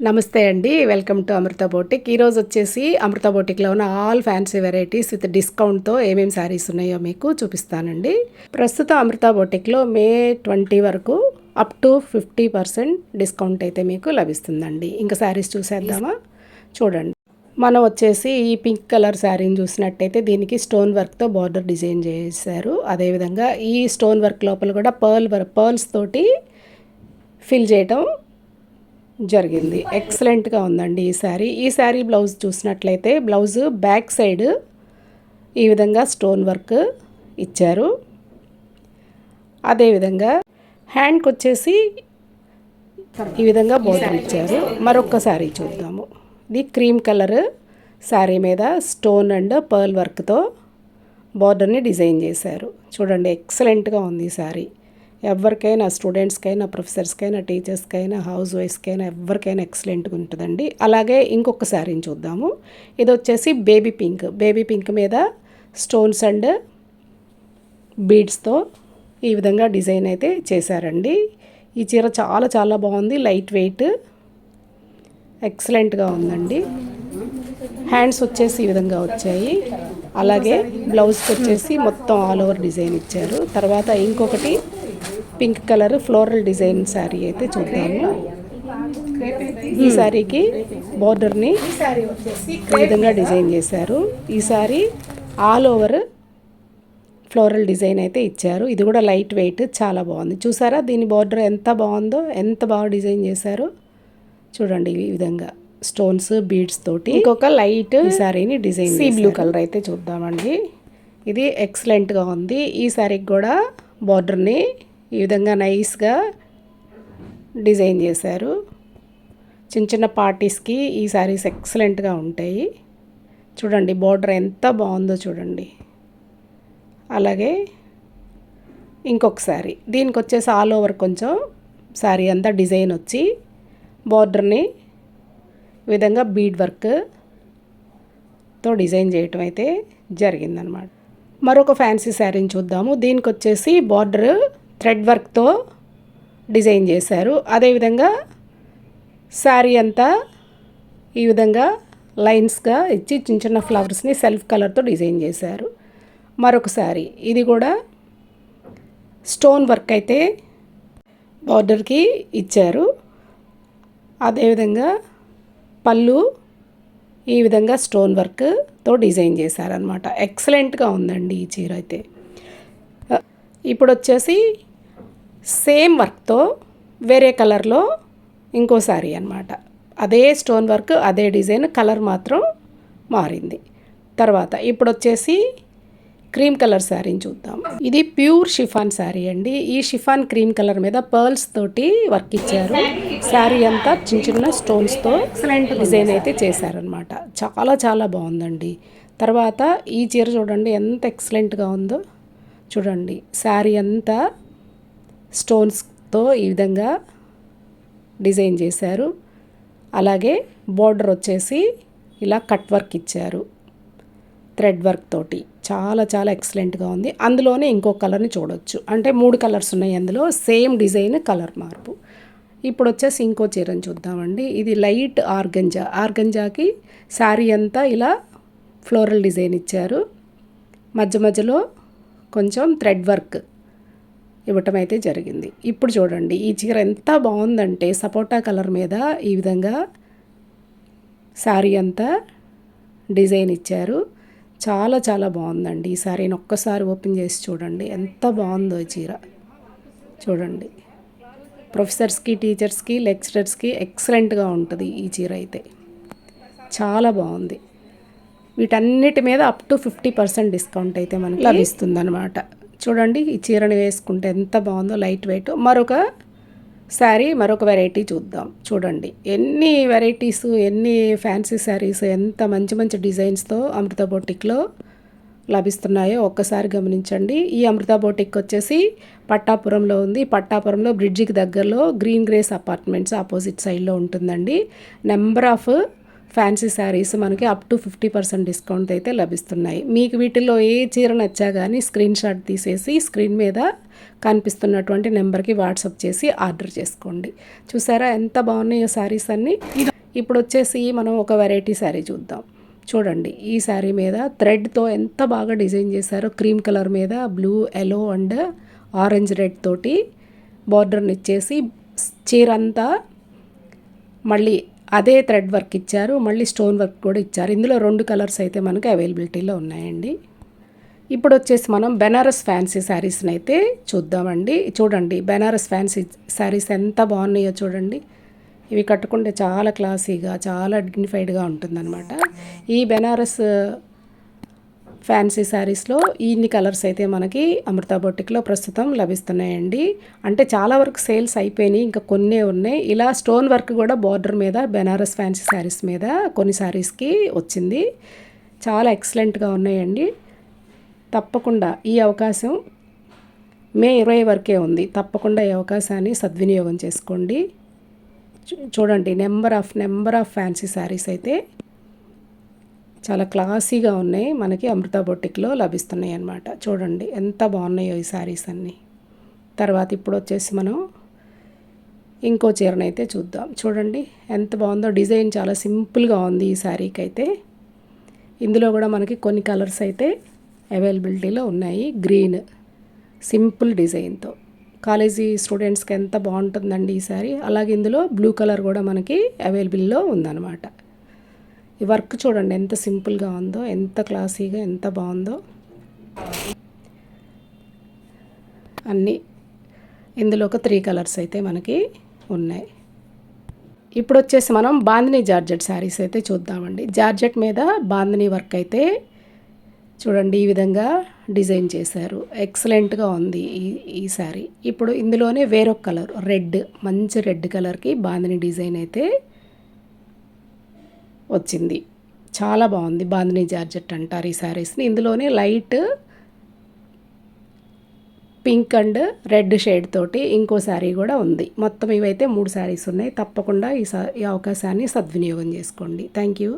నమస్తే అండి, welcome to Amrutha boutique. ఈరోజు వచ్చేసి అమృత బోటిక్లో ఉన్న ఆల్ ఫ్యాన్సీ వెరైటీస్ విత్ డిస్కౌంట్తో ఏమేమి శారీస్ ఉన్నాయో మీకు చూపిస్తానండి. ప్రస్తుతం అమృత బోటిక్లో మే 20 వరకు అప్ టు 50% డిస్కౌంట్ అయితే మీకు లభిస్తుందండి. ఇంకా శారీస్ చూసేద్దామా? చూడండి, మనం వచ్చేసి ఈ పింక్ కలర్ శారీని చూసినట్టయితే దీనికి స్టోన్ వర్క్తో బార్డర్ డిజైన్ చేశారు. అదేవిధంగా ఈ స్టోన్ వర్క్ లోపల కూడా పర్ల్స్ తోటి ఫిల్ చేయటం జరిగింది. ఎక్సలెంట్గా ఉందండి ఈ శారీ బ్లౌజ్ చూసినట్లయితే బ్లౌజ్ బ్యాక్ సైడ్ ఈ విధంగా స్టోన్ వర్క్ ఇచ్చారు. అదేవిధంగా హ్యాండ్కి వచ్చేసి ఈ విధంగా బోర్డర్ ఇచ్చారు. మరొక శారీ చూద్దాము. ఇది క్రీమ్ కలర్ శారీ మీద స్టోన్ అండ్ పర్ల్ వర్క్తో బార్డర్ని డిజైన్ చేశారు. చూడండి, ఎక్సలెంట్గా ఉంది ఈ శారీ. ఎవరికైనా స్టూడెంట్స్కైనా, ప్రొఫెసర్స్కైనా, టీచర్స్కైనా, హౌస్ వైఫ్స్కైనా ఎవరికైనా ఎక్సలెంట్గా ఉంటుందండి. అలాగే ఇంకొక శారీని చూద్దాము. ఇది వచ్చేసి బేబీ పింక్ మీద స్టోన్స్ అండ్ బీడ్స్తో ఈ విధంగా డిజైన్ అయితే చేశారండి. ఈ చీర చాలా చాలా బాగుంది, లైట్ వెయిట్, ఎక్సలెంట్గా ఉందండి. హ్యాండ్స్ వచ్చేసి ఈ విధంగా వచ్చాయి. అలాగే బ్లౌజ్కి వచ్చేసి మొత్తం ఆల్ ఓవర్ డిజైన్ ఇచ్చారు. తర్వాత ఇంకొకటి pink colour floral design sari అయితే చూద్దాము. ఈ శారీకి బార్డర్ని ఈ విధంగా డిజైన్ చేశారు. ఈ sari all over floral design అయితే ఇచ్చారు. ఇది కూడా లైట్ వెయిట్, చాలా బాగుంది. చూసారా దీని బార్డర్ ఎంత బాగుందో, ఎంత బాగా డిజైన్ చేశారో చూడండి. ఈ విధంగా స్టోన్స్ బీడ్స్ తోటి ఇంకొక లైట్ ఈ శారీని డిజైన్ సీ బ్లూ కలర్ అయితే చూద్దామండి. ఇది ఎక్సలెంట్గా ఉంది. ఈ శారీకి కూడా బార్డర్ని ఈ విధంగా నైస్గా డిజైన్ చేశారు. చిన్న చిన్న పార్టీస్కి ఈ శారీస్ ఎక్సలెంట్గా ఉంటాయి. చూడండి బార్డర్ ఎంత బాగుందో చూడండి. అలాగే ఇంకొక శారీ, దీనికి వచ్చేసి ఆల్ ఓవర్ కొంచెం శారీ అంతా డిజైన్ వచ్చి బార్డర్ని ఈ విధంగా బీడ్ వర్క్తో డిజైన్ చేయటం అయితే జరిగిందనమాట. మరొక ఫ్యాన్సీ శారీని చూద్దాము. దీనికి వచ్చేసి బార్డర్ థ్రెడ్ వర్క్తో డిజైన్ చేశారు. అదేవిధంగా శారీ అంతా ఈ విధంగా లైన్స్గా ఇచ్చి చిన్న చిన్న ఫ్లవర్స్ని సెల్ఫ్ కలర్తో డిజైన్ చేశారు. మరొక శారీ, ఇది కూడా స్టోన్ వర్క్ అయితే బార్డర్కి ఇచ్చారు. అదేవిధంగా పళ్ళు ఈ విధంగా స్టోన్ వర్క్తో డిజైన్ చేశారనమాట. ఎక్సలెంట్గా ఉందండి ఈ చీర అయితే. ఇప్పుడు వచ్చేసి సేమ్ వర్క్తో వేరే కలర్లో ఇంకో శారీ అనమాట. అదే స్టోన్ వర్క్, అదే డిజైన్, కలర్ మాత్రం మారింది. తర్వాత ఇప్పుడు వచ్చేసి క్రీమ్ కలర్ శారీని చూద్దాం. ఇది ప్యూర్ షిఫాన్ శారీ అండి. ఈ షిఫాన్ క్రీమ్ కలర్ మీద పర్ల్స్ తోటి వర్క్ ఇచ్చారు. శారీ అంతా చిన్న చిన్న స్టోన్స్తో ఎక్సలెంట్ డిజైన్ అయితే చేశారనమాట. చాలా చాలా బాగుందండి. తర్వాత ఈ చీర చూడండి ఎంత ఎక్సలెంట్గా ఉందో చూడండి. శారీ అంతా స్టోన్స్తో ఈ విధంగా డిజైన్ చేశారు. అలాగే బార్డర్ వచ్చేసి ఇలా కట్ వర్క్ ఇచ్చారు థ్రెడ్ వర్క్ తోటి. చాలా చాలా ఎక్సలెంట్గా ఉంది. అందులోనే ఇంకో కలర్ని చూడొచ్చు. అంటే 3 కలర్స్ ఉన్నాయి అందులో, సేమ్ డిజైన్, కలర్ మార్పు. ఇప్పుడు వచ్చేసి ఇంకో చీరని చూద్దామండి. ఇది లైట్ ఆర్గంజాకి శారీ అంతా ఇలా ఫ్లోరల్ డిజైన్ ఇచ్చారు. మధ్య మధ్యలో కొంచెం థ్రెడ్ వర్క్ ఇవ్వటం అయితే జరిగింది. ఇప్పుడు చూడండి ఈ చీర ఎంత బాగుందంటే సపోటా కలర్ మీద ఈ విధంగా శారీ అంతా డిజైన్ ఇచ్చారు. చాలా చాలా బాగుందండి. ఈ శారీని ఒక్కసారి ఓపెన్ చేసి చూడండి ఎంత బాగుందో ఈ చీర. చూడండి, ప్రొఫెసర్స్కి, టీచర్స్కి, లెక్చరర్స్కి ఎక్సలెంట్గా ఉంటుంది ఈ చీర అయితే. చాలా బాగుంది. వీటన్నిటి మీద అప్ టు 50% డిస్కౌంట్ అయితే మనకి లభిస్తుందన్నమాట. చూడండి ఈ చీరని వేసుకుంటే ఎంత బాగుందో, లైట్ వెయిట్. మరొక శారీ, మరొక వెరైటీ చూద్దాం. చూడండి ఎన్ని వెరైటీస్, ఎన్ని ఫ్యాన్సీ శారీస్, ఎంత మంచి మంచి డిజైన్స్తో అమృత బోటిక్లో లభిస్తున్నాయో ఒక్కసారి గమనించండి. ఈ అమృత బోటిక్ వచ్చేసి పట్టాపురంలో ఉంది. పట్టాపురంలో బ్రిడ్జికి దగ్గరలో గ్రీన్ గ్రేస్ అపార్ట్మెంట్స్ ఆపోజిట్ సైడ్లో ఉంటుందండి. నెంబర్ ఆఫ్ ఫ్యాన్సీ శారీస్ మనకి అప్ టు 50% డిస్కౌంట్ అయితే లభిస్తున్నాయి. మీకు వీటిల్లో ఏ చీర నచ్చా కానీ స్క్రీన్ షాట్ తీసేసి స్క్రీన్ మీద కనిపిస్తున్నటువంటి నెంబర్కి వాట్సాప్ చేసి ఆర్డర్ చేసుకోండి. చూసారా ఎంత బాగున్నాయో శారీస్ అన్నీ. ఇప్పుడు వచ్చేసి మనం ఒక వెరైటీ శారీ చూద్దాం. చూడండి, ఈ శారీ మీద థ్రెడ్తో ఎంత బాగా డిజైన్ చేశారో. క్రీమ్ కలర్ మీద blue, yellow and orange red తోటి బార్డర్ని ఇచ్చేసి చీర అంతా మళ్ళీ అదే థ్రెడ్ వర్క్ ఇచ్చారు, మళ్ళీ స్టోన్ వర్క్ కూడా ఇచ్చారు. ఇందులో 2 కలర్స్ అయితే మనకు అవైలబిలిటీలో ఉన్నాయండి. ఇప్పుడు వచ్చేసి మనం బెనారస్ ఫ్యాన్సీ శారీస్ని అయితే చూద్దామండి. చూడండి, బెనారస్ ఫ్యాన్సీ శారీస్ ఎంత బాగున్నాయో చూడండి. ఇవి కట్టుకుంటే చాలా క్లాసీగా, చాలా డిగ్నిఫైడ్గా ఉంటుందన్నమాట. ఈ బెనారస్ ఫ్యాన్సీ శారీస్లో ఇన్ని కలర్స్ అయితే మనకి అమృత బొటిక్లో ప్రస్తుతం లభిస్తున్నాయండి. అంటే చాలా వరకు సేల్స్ అయిపోయినాయి, ఇంకా కొన్నే ఉన్నాయి. ఇలా స్టోన్ వర్క్ కూడా బార్డర్ మీద బెనారస్ ఫ్యాన్సీ శారీస్ మీద కొన్ని శారీస్కి వచ్చింది. చాలా ఎక్సలెంట్గా ఉన్నాయండి. తప్పకుండా ఈ అవకాశం మే 20 వరకే ఉంది. తప్పకుండా ఈ అవకాశాన్ని సద్వినియోగం చేసుకోండి. చూడండి, నెంబర్ ఆఫ్ ఫ్యాన్సీ శారీస్ అయితే చాలా క్లాసీగా ఉన్నాయి, మనకి అమృత బొటిక్లో లభిస్తున్నాయి అన్నమాట. చూడండి ఎంత బాగున్నాయో ఈ శారీస్ అన్నీ. తర్వాత ఇప్పుడు వచ్చేసి మనం ఇంకో చీరనైతే చూద్దాం. చూడండి ఎంత బాగుందో, డిజైన్ చాలా సింపుల్గా ఉంది ఈ శారీకి అయితే. ఇందులో కూడా మనకి కొన్ని కలర్స్ అయితే అవైలబిలిటీలో ఉన్నాయి. గ్రీన్ సింపుల్ డిజైన్తో కాలేజీ స్టూడెంట్స్కి ఎంత బాగుంటుందండి ఈ శారీ. అలాగే ఇందులో బ్లూ కలర్ కూడా మనకి అవైలబుల్లో ఉందన్నమాట. ఈ వర్క్ చూడండి ఎంత సింపుల్గా ఉందో, ఎంత క్లాసీగా, ఎంత బాగుందో అన్నీ. ఇందులో ఒక 3 కలర్స్ అయితే మనకి ఉన్నాయి. ఇప్పుడు వచ్చేసి మనం బాందినీ జార్జెట్ శారీస్ అయితే చూద్దామండి. జార్జెట్ మీద బాందినీ వర్క్ అయితే చూడండి ఈ విధంగా డిజైన్ చేశారు. ఎక్సలెంట్గా ఉంది ఈ శారీ. ఇప్పుడు ఇందులోనే వేరొక కలర్ రెడ్, మంచి రెడ్ కలర్కి బాందినీ డిజైన్ అయితే వచ్చింది. చాలా బాగుంది. బాందినీ జార్జెట్ అంటారు ఈ శారీస్ని. ఇందులోనే light pink and red shade తోటి ఇంకో శారీ కూడా ఉంది. మొత్తం ఇవైతే 3 శారీస్ ఉన్నాయి. తప్పకుండా ఈ అవకాశాన్ని సద్వినియోగం చేసుకోండి. Thank you.